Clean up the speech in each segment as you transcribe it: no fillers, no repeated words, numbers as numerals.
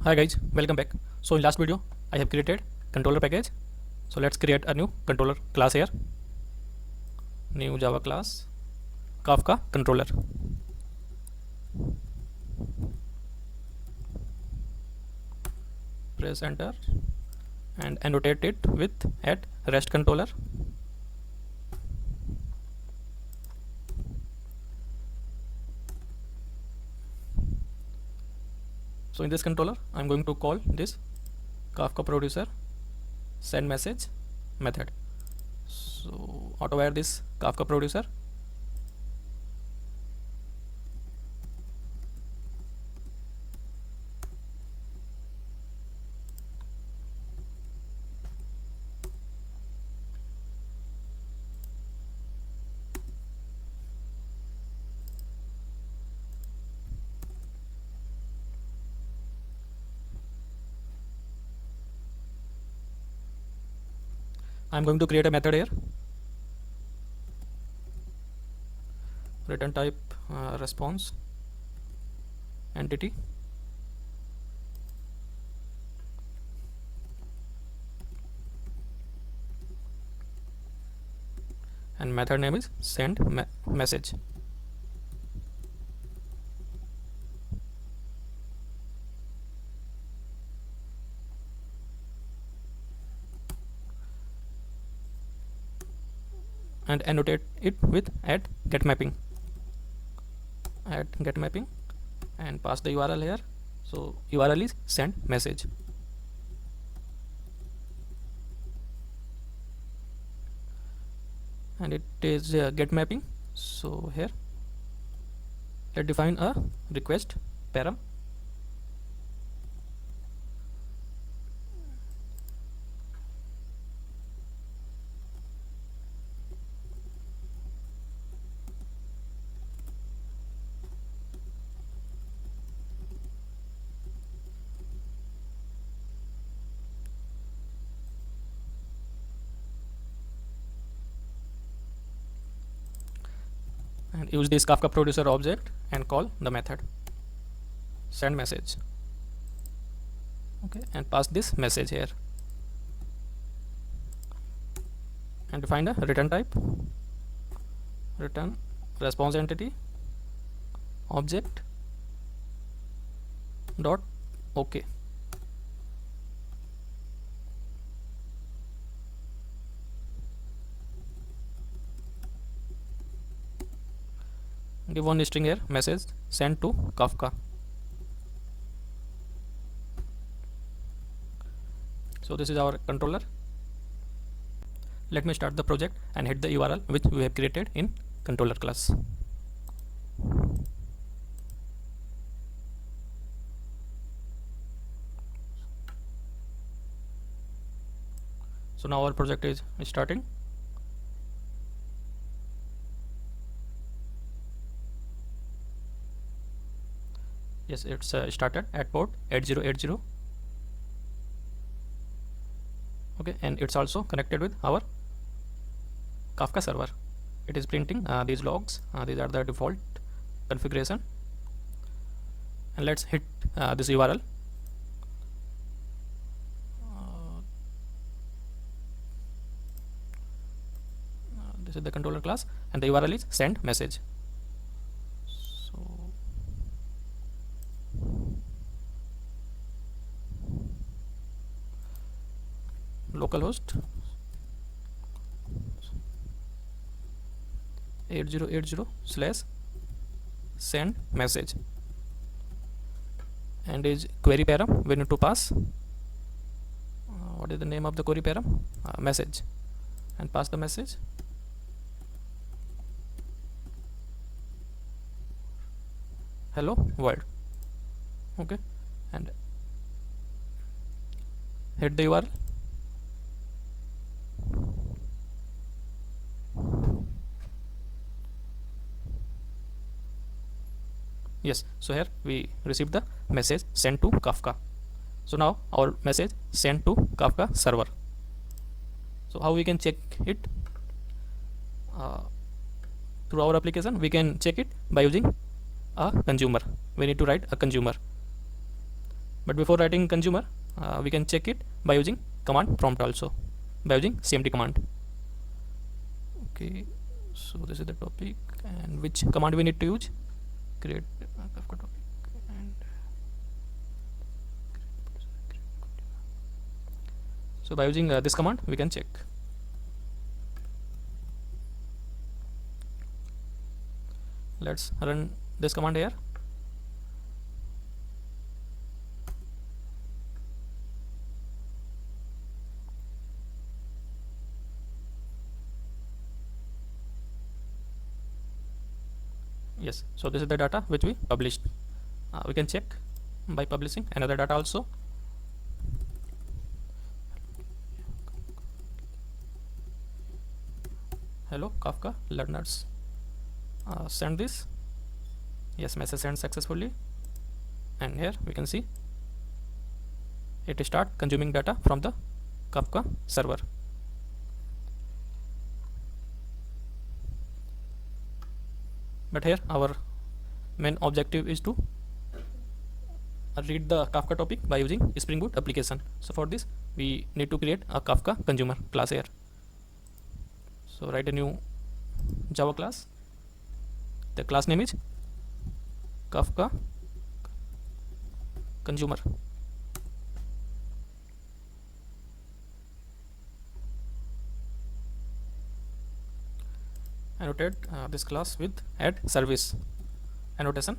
Hi guys, welcome back. So in last video I have created controller package. So let's create a new controller class here. New Java class Kafka controller. Press enter and annotate it with @REST controller. So in this controller I'm going to call this Kafka producer send message method. So auto add this Kafka producer. I'm going to create a method here. Return type response entity. And method name is send message. And annotate it with @getMapping. @getMapping and pass the URL here. So URL is send message. And it is get mapping. So here let's define a request param. And use this Kafka producer object and call the method send message. Okay, and pass this message here and define the return type, return response entity object dot okay. Give one string here message send to Kafka. So this is our controller. Let me start the project and hit the URL which we have created in controller class. So now our project is starting. Yes, it's started at port 8080. Okay, and it's also connected with our Kafka server. It is printing these logs. These are the default configuration. And let's hit this URL. This is the controller class and the URL is send message. Localhost 8080/send message, and is query param. We need to pass what is the name of the query param? Message, and pass the message. Hello world. Okay, and hit the URL. Yes, so here we received the message sent to Kafka. So now our message sent to Kafka server. So how we can check it through our application? We can check it by using a consumer. We need to write a consumer. But before writing consumer, we can check it by using command prompt also, by using cmd command. Okay, so this is the topic, and which command we need to use? Create Kafka topic, and so by using this command we can check. Let's run this command here. Yes, so this is the data which we published. We can check by publishing another data also. Hello Kafka learners, send this. Yes, message sent successfully, and here we can see it start consuming data from the Kafka server. But here our main objective is to read the Kafka topic by using springboot application. So for this we need to create a Kafka consumer class here. So write a new Java class. The class name is Kafka consumer. Annotate this class with add service annotation,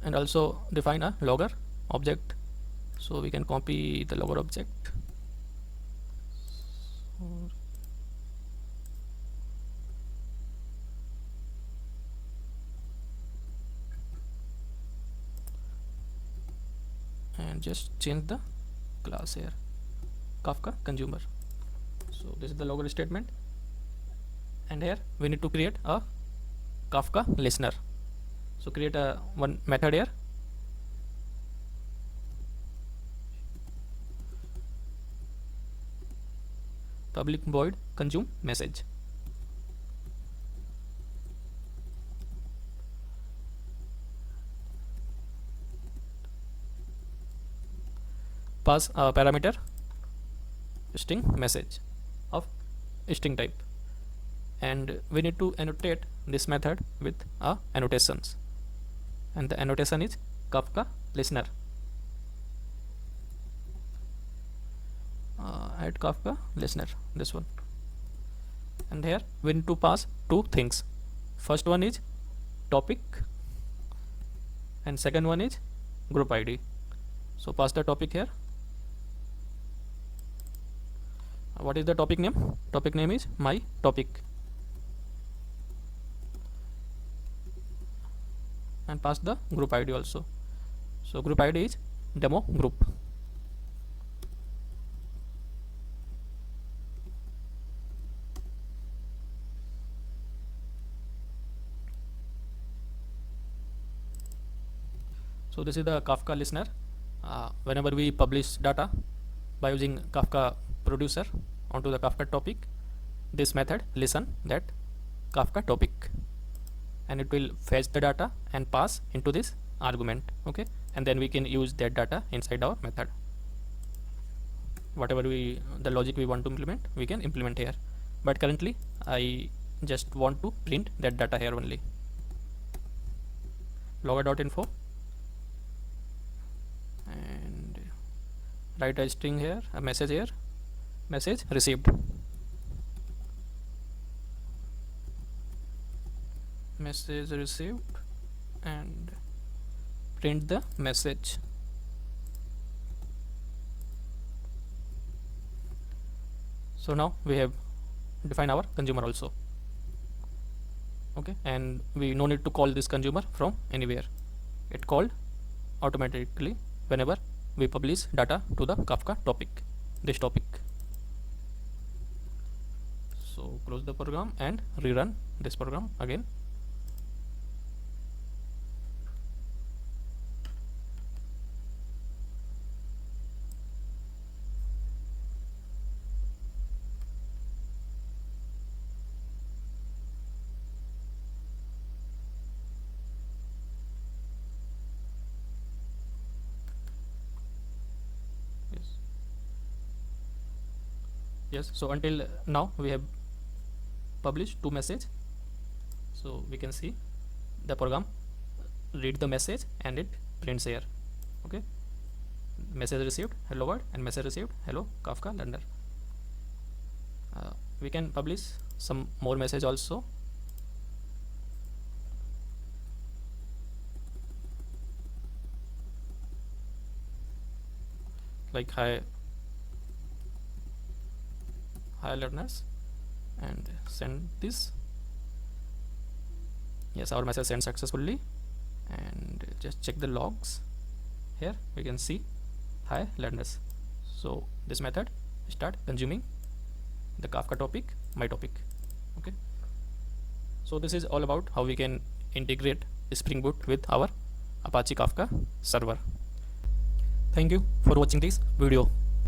and also define a logger object. So we can copy the logger object. And just change the class here, Kafka consumer. So this is the logger statement, and here we need to create a Kafka listener. So create a one method here, public void consume message. Pass a parameter string message of string type, and we need to annotate this method with annotations, and the annotation is Kafka listener. Add Kafka listener, this one, and here we need to pass two things. First one is topic, and second one is group ID. So pass the topic here. What is the topic name? Topic name is my topic, and pass the group ID also. So group ID is demo group. So this is the Kafka listener. Whenever we publish data by using Kafka producer onto the Kafka topic, this method listen that Kafka topic, and it will fetch the data and pass into this argument. Okay, and then we can use that data inside our method. Whatever the logic we want to implement, we can implement here. But currently I just want to print that data here only. Logger.info, and write a string here, a message here, message received, message received, and print the message. So now we have defined our consumer also. Okay, and we no need to call this consumer from anywhere. It called automatically whenever we publish data to the Kafka topic, this topic. So close the program and rerun this program again. Yes, so until now we have published 2 messages. So we can see the program read the message and it prints here. Okay, message received hello world and message received hello Kafka learner. We can publish some more message also. Like hi learners, and send this. Yes, our message sent successfully, and just check the logs. Here we can see hi learners. So this method start consuming the Kafka topic, my topic. Okay, so this is all about how we can integrate Spring Boot with our Apache Kafka server. Thank you for watching this video.